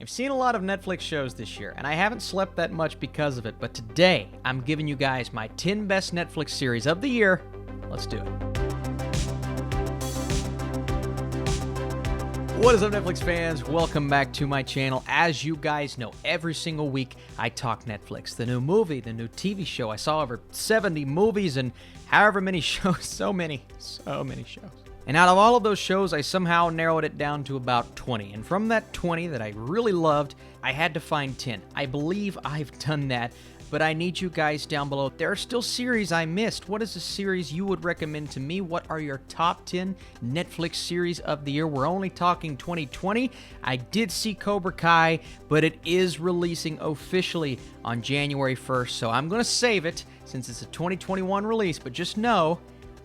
I've seen a lot of Netflix shows this year, and I haven't slept that much because of it, but today I'm giving you guys my 10 best Netflix series of the year. Let's do it. What is up, Netflix fans? Welcome back to my channel. As you guys know, every single week I talk Netflix, the new movie, the new TV show. I saw over 70 movies and however many shows, so many shows. And out of all of those shows, I somehow narrowed it down to about 20. And from that 20 that I really loved, I had to find 10. I believe I've done that, but I need you guys down below. There are still series I missed. What is a series you would recommend to me? What are your top 10 Netflix series of the year? We're only talking 2020. I did see Cobra Kai, but it is releasing officially on January 1st, so I'm going to save it since it's a 2021 release, but just know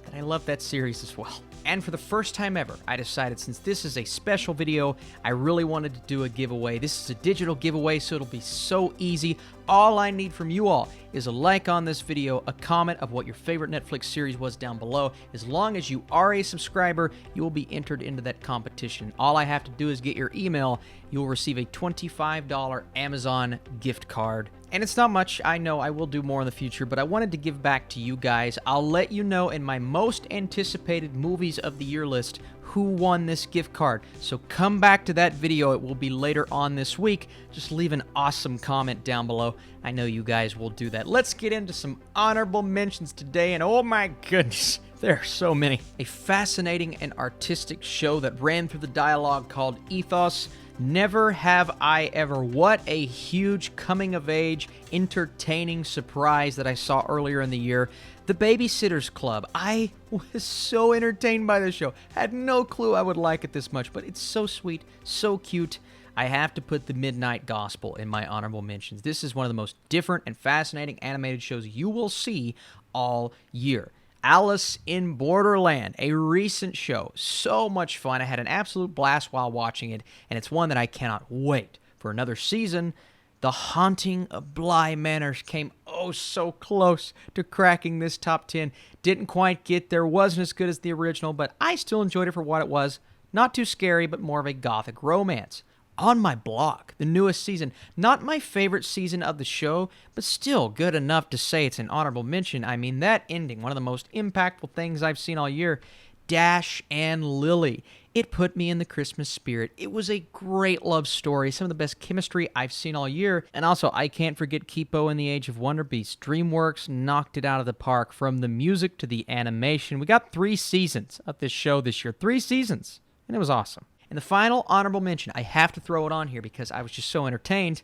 that I love that series as well. And for the first time ever, I decided since this is a special video, I really wanted to do a giveaway. This is a digital giveaway, so it'll be so easy. All I need from you all is a like on this video, a comment of what your favorite Netflix series was down below. As long as you are a subscriber, you will be entered into that competition. All I have to do is get your email. You'll receive a $25 Amazon gift card. And it's not much, I know I will do more in the future, but I wanted to give back to you guys. I'll let you know in my most anticipated movies of the year list who won this gift card. So come back to that video, it will be later on this week. Just leave an awesome comment down below. I know you guys will do that. Let's get into some honorable mentions today, and oh my goodness, there are so many. A fascinating and artistic show that ran through the dialogue called Ethos. Never Have I Ever. What a huge coming-of-age, entertaining surprise that I saw earlier in the year. The Babysitter's Club. I was so entertained by this show. Had no clue I would like it this much, but it's so sweet, so cute. I have to put The Midnight Gospel in my honorable mentions. This is one of the most different and fascinating animated shows you will see all year. Alice in Borderland, a recent show. So much fun. I had an absolute blast while watching it, and it's one that I cannot wait for another season. The Haunting of Bly Manor came oh so close to cracking this top 10. Didn't quite get there, wasn't as good as the original, but I still enjoyed it for what it was. Not too scary, but more of a gothic romance. On My Block, the newest season. Not my favorite season of the show, but still good enough to say it's an honorable mention. I mean, that ending, one of the most impactful things I've seen all year. Dash and Lily. It put me in the Christmas spirit. It was a great love story, some of the best chemistry I've seen all year. And also, I can't forget Kipo and the Age of Wonder Beast. DreamWorks knocked it out of the park from the music to the animation. We got 3 seasons of this show this year. 3 seasons. And it was awesome. And the final honorable mention, I have to throw it on here because I was just so entertained,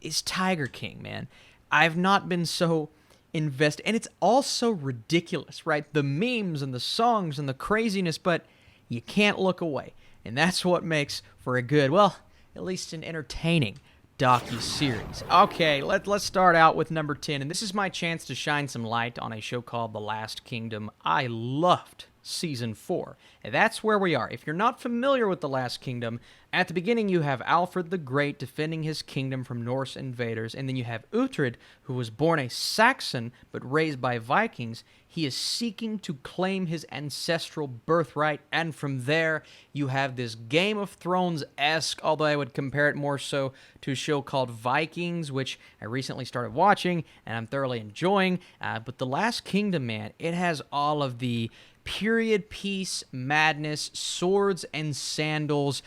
is Tiger King, man. I've not been so invested, and it's all so ridiculous, right? The memes and the songs and the craziness, but you can't look away. And that's what makes for a good, well, at least an entertaining docu-series. Okay, let's start out with number 10, and this is my chance to shine some light on a show called The Last Kingdom. I loved Season 4. And that's where we are. If you're not familiar with The Last Kingdom, at the beginning you have Alfred the Great defending his kingdom from Norse invaders, and then you have Uhtred, who was born a Saxon but raised by Vikings. He is seeking to claim his ancestral birthright, and from there you have this Game of Thrones-esque, although I would compare it more so to a show called Vikings, which I recently started watching, and I'm thoroughly enjoying. But The Last Kingdom, man, it has all of the period piece madness, swords and sandals,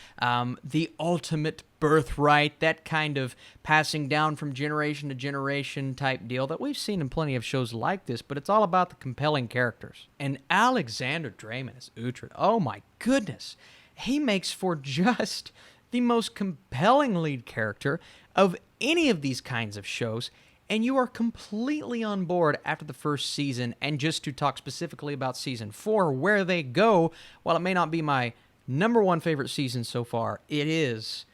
the ultimate birthright, that kind of passing down from generation to generation type deal that we've seen in plenty of shows like this, but it's all about the compelling characters. And Alexander Draymond as Uhtred, oh my goodness, he makes for just the most compelling lead character of any of these kinds of shows. And you are completely on board after the first season. And just to talk specifically about Season 4, where they go, while it may not be my number 1 favorite season so far, it is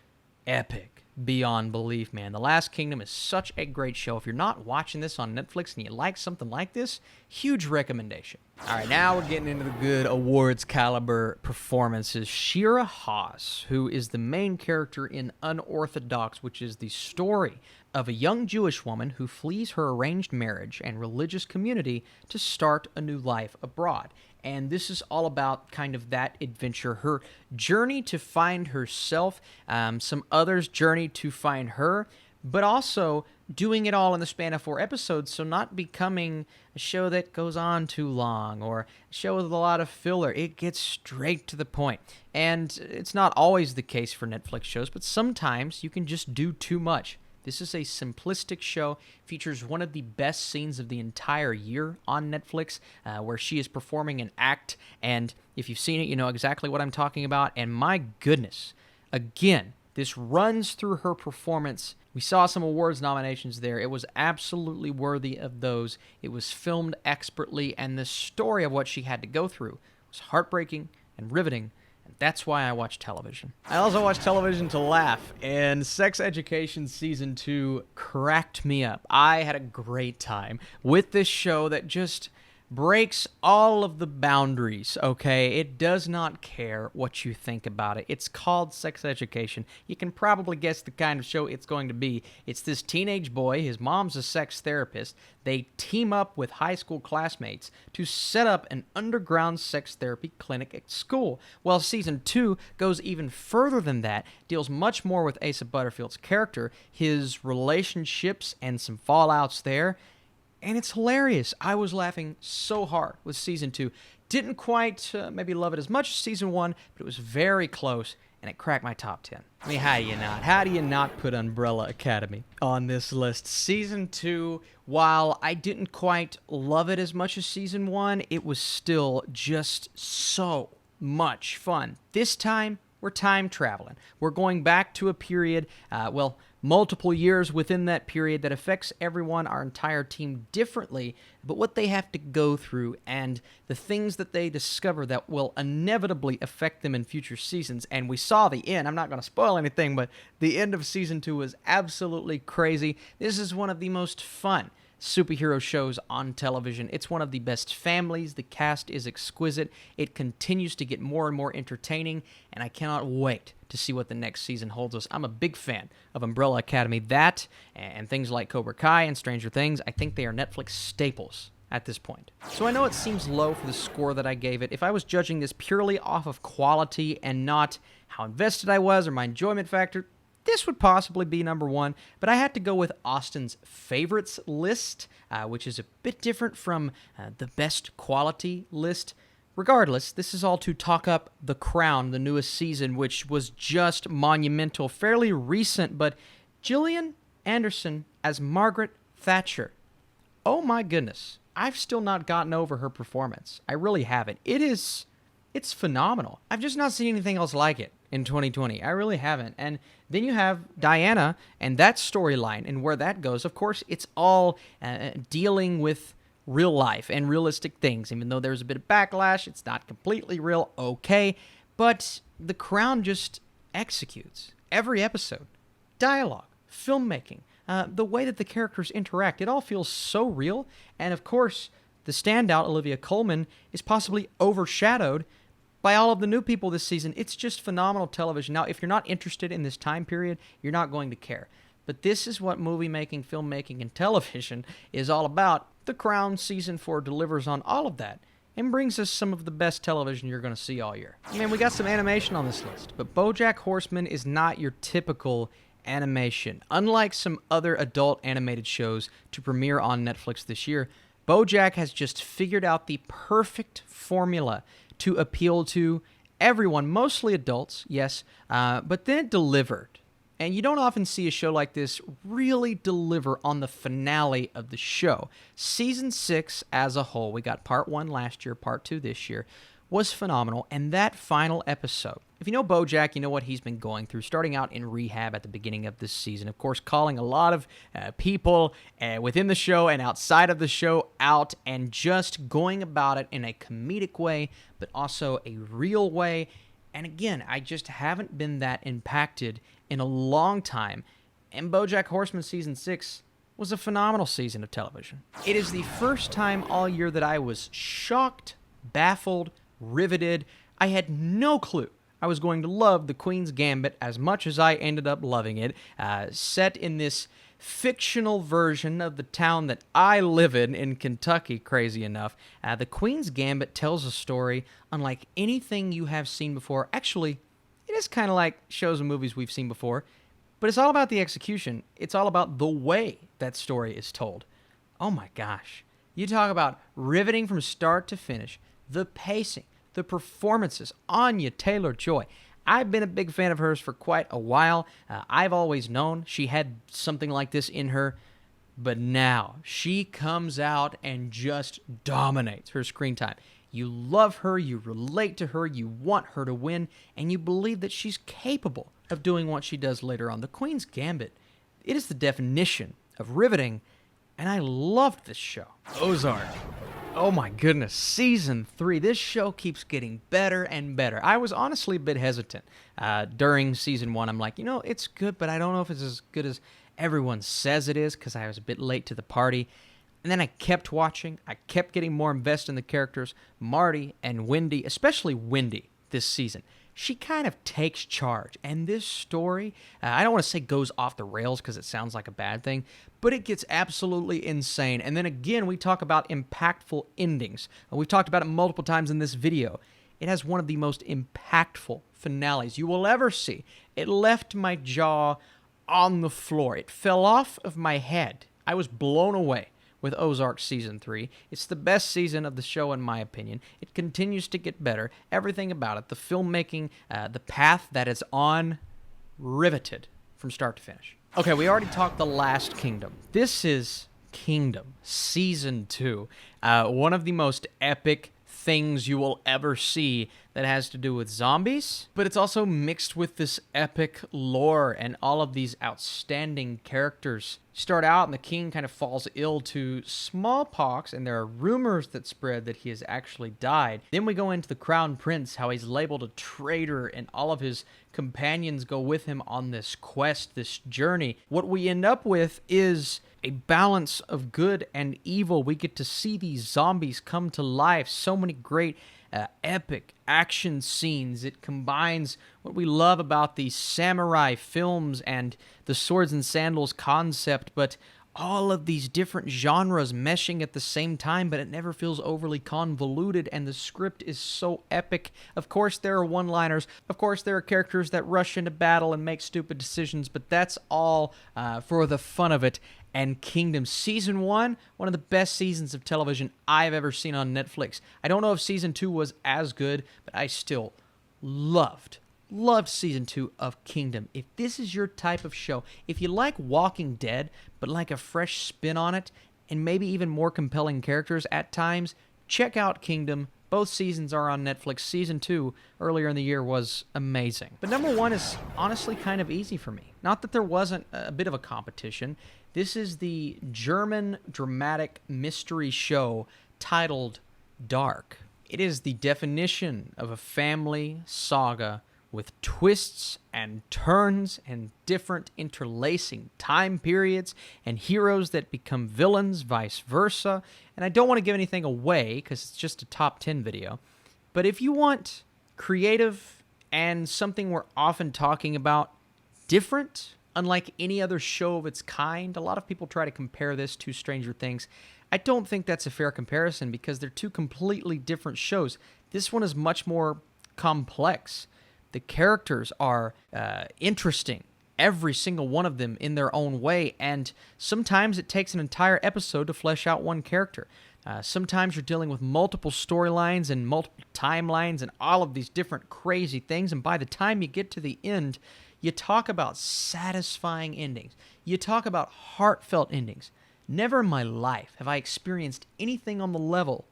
epic beyond belief, man. The Last Kingdom is such a great show. If you're not watching this on Netflix and you like something like this, huge recommendation. All right, now we're getting into the good awards caliber performances. Shira Haas, who is the main character in Unorthodox, which is the story of a young Jewish woman who flees her arranged marriage and religious community to start a new life abroad. and this is all about kind of that adventure, her journey to find herself, some others' journey to find her, but also doing it all in the span of 4 episodes, so not becoming a show that goes on too long or a show with a lot of filler. It gets straight to the point. And it's not always the case for Netflix shows, but sometimes you can just do too much. This is a simplistic show, features one of the best scenes of the entire year on Netflix, where she is performing an act, and if you've seen it, you know exactly what I'm talking about, and my goodness, again, this runs through her performance. We saw some awards nominations there. It was absolutely worthy of those. It was filmed expertly, and the story of what she had to go through was heartbreaking and riveting, and that's why I watch television. I also watch television to laugh, and Sex Education Season 2 cracked me up. I had a great time with this show that just breaks all of the boundaries, okay? It does not care what you think about it. It's called Sex Education. You can probably guess the kind of show it's going to be. It's this teenage boy, his mom's a sex therapist. They team up with high school classmates to set up an underground sex therapy clinic at school. Well, Season 2 goes even further than that, deals much more with Asa Butterfield's character, his relationships, and some fallouts there. And it's hilarious. I was laughing so hard with Season 2. Didn't quite maybe love it as much as Season 1, but it was very close, and it cracked my top 10. I mean, how do you not? How do you not put Umbrella Academy on this list? Season 2, while I didn't quite love it as much as Season 1, it was still just so much fun. This time, we're time traveling. We're going back to a period, multiple years within that period that affects everyone, our entire team differently, but what they have to go through and the things that they discover that will inevitably affect them in future seasons. And we saw the end. I'm not going to spoil anything, but the end of Season 2 was absolutely crazy. This is one of the most fun superhero shows on television. It's one of the best families. The cast is exquisite. It continues to get more and more entertaining, and I cannot wait to see what the next season holds us. I'm a big fan of Umbrella Academy. That and things like Cobra Kai and Stranger Things, I think they are Netflix staples at this point. So I know it seems low for the score that I gave it. If I was judging this purely off of quality and not how invested I was or my enjoyment factor, this would possibly be number 1, but I had to go with Austin's favorites list, which is a bit different from the best quality list. Regardless, this is all to talk up The Crown, the newest season, which was just monumental, fairly recent, but Gillian Anderson as Margaret Thatcher. Oh my goodness, I've still not gotten over her performance. I really haven't. It's phenomenal. I've just not seen anything else like it in 2020. I really haven't. And then you have Diana and that storyline and where that goes. Of course, it's all dealing with real life and realistic things. Even though there's a bit of backlash, it's not completely real, okay. But The Crown just executes every episode. Dialogue, filmmaking, the way that the characters interact, it all feels so real. And of course, the standout, Olivia Colman, is possibly overshadowed by all of the new people this season. It's just phenomenal television. Now, if you're not interested in this time period, you're not going to care. But this is what movie making, filmmaking, and television is all about. The Crown Season 4 delivers on all of that and brings us some of the best television you're going to see all year. Man, we got some animation on this list, but Bojack Horseman is not your typical animation. Unlike some other adult animated shows to premiere on Netflix this year, Bojack has just figured out the perfect formula to appeal to everyone, mostly adults, yes, but then delivered. And you don't often see a show like this really deliver on the finale of the show. Season 6 as a whole, we got part 1 last year, part 2 this year, was phenomenal. And that final episode, if you know Bojack, you know what he's been going through, starting out in rehab at the beginning of this season. Of course, calling a lot of people within the show and outside of the show out and just going about it in a comedic way, but also a real way. And again, I just haven't been that impacted in a long time. And Bojack Horseman Season 6 was a phenomenal season of television. It is the first time all year that I was shocked, baffled, riveted. I had no clue I was going to love The Queen's Gambit as much as I ended up loving it. Set in this fictional version of the town that I live in Kentucky, crazy enough. The Queen's Gambit tells a story unlike anything you have seen before. Actually, it is kind of like shows and movies we've seen before, but it's all about the execution. It's all about the way that story is told. Oh my gosh. You talk about riveting from start to finish, the pacing, the performances, Anya Taylor-Joy. I've been a big fan of hers for quite a while. I've always known she had something like this in her, but now she comes out and just dominates her screen time. You love her, you relate to her, you want her to win, and you believe that she's capable of doing what she does later on. The Queen's Gambit, it is the definition of riveting, and I loved this show. Ozark. Oh my goodness, Season 3. This show keeps getting better and better. I was honestly a bit hesitant during Season 1. I'm like, it's good, but I don't know if it's as good as everyone says it is because I was a bit late to the party. And then I kept watching. I kept getting more invested in the characters. Marty and Wendy, especially Wendy this season. She kind of takes charge. And this story, I don't want to say goes off the rails because it sounds like a bad thing, but it gets absolutely insane. And then again, we talk about impactful endings. We've talked about it multiple times in this video. It has one of the most impactful finales you will ever see. It left my jaw on the floor. It fell off of my head. I was blown away with Ozark Season 3. It's the best season of the show in my opinion. It continues to get better. Everything about it, the filmmaking, the path that is on, riveted from start to finish. Okay, we already talked The Last Kingdom. This is Kingdom Season 2. One of the most epic things you will ever see that has to do with zombies, but it's also mixed with this epic lore and all of these outstanding characters. You start out and the king kind of falls ill to smallpox, and there are rumors that spread that he has actually died. Then we go into the crown prince, how he's labeled a traitor, and all of his companions go with him on this quest, this journey. What we end up with is a balance of good and evil. We get to see these zombies come to life. So many great epic action scenes. It combines what we love about the samurai films and the swords and sandals concept, but all of these different genres meshing at the same time, but it never feels overly convoluted, and the script is so epic. Of course, there are one-liners. Of course, there are characters that rush into battle and make stupid decisions, but that's all for the fun of it. And Kingdom Season 1, one of the best seasons of television I've ever seen on Netflix. I don't know if Season 2 was as good, but I still loved Season 2 of Kingdom. If this is your type of show, if you like Walking Dead, but like a fresh spin on it, and maybe even more compelling characters at times, check out Kingdom. Both seasons are on Netflix. Season 2, earlier in the year, was amazing. But number 1 is honestly kind of easy for me. Not that there wasn't a bit of a competition. This is the German dramatic mystery show titled Dark. It is the definition of a family saga with twists and turns and different interlacing time periods and heroes that become villains, vice versa. And I don't want to give anything away because it's just a top 10 video. But if you want creative and something we're often talking about, different, unlike any other show of its kind, a lot of people try to compare this to Stranger Things. I don't think that's a fair comparison because they're two completely different shows. This one is much more complex. The characters are interesting, every single one of them in their own way, and sometimes it takes an entire episode to flesh out one character. Sometimes you're dealing with multiple storylines and multiple timelines and all of these different crazy things, and by the time you get to the end, you talk about satisfying endings. You talk about heartfelt endings. Never in my life have I experienced anything on the level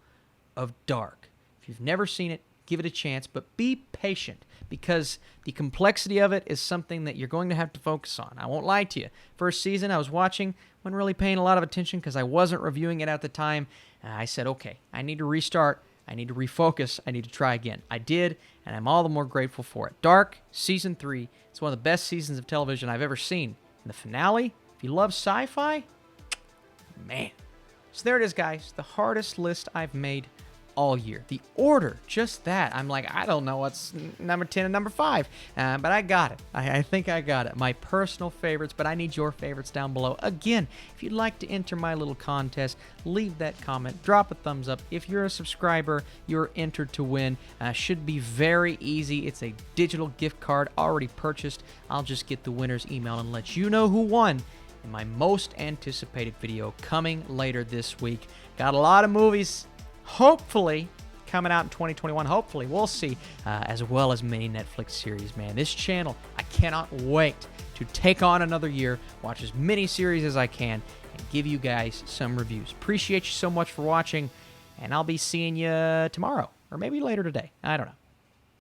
of Dark. If you've never seen it, give it a chance, but be patient because the complexity of it is something that you're going to have to focus on. I won't lie to you. First season I was watching, wasn't really paying a lot of attention because I wasn't reviewing it at the time. I said, okay, I need to restart. I need to refocus. I need to try again. I did, and I'm all the more grateful for it. Dark, Season 3. It's one of the best seasons of television I've ever seen. And the finale, if you love sci-fi, man. So there it is, guys. The hardest list I've made all year. The order, just that. I'm like, I don't know what's number 10 and number 5, but I got it. I think I got it. My personal favorites, but I need your favorites down below. Again, if you'd like to enter my little contest, leave that comment, drop a thumbs up. If you're a subscriber, you're entered to win. Should be very easy. It's a digital gift card already purchased. I'll just get the winner's email and let you know who won in my most anticipated video coming later this week. Got a lot of movies, hopefully, coming out in 2021. Hopefully, we'll see, as well as many Netflix series, man. This channel, I cannot wait to take on another year, watch as many series as I can, and give you guys some reviews. Appreciate you so much for watching, and I'll be seeing you tomorrow, or maybe later today. I don't know.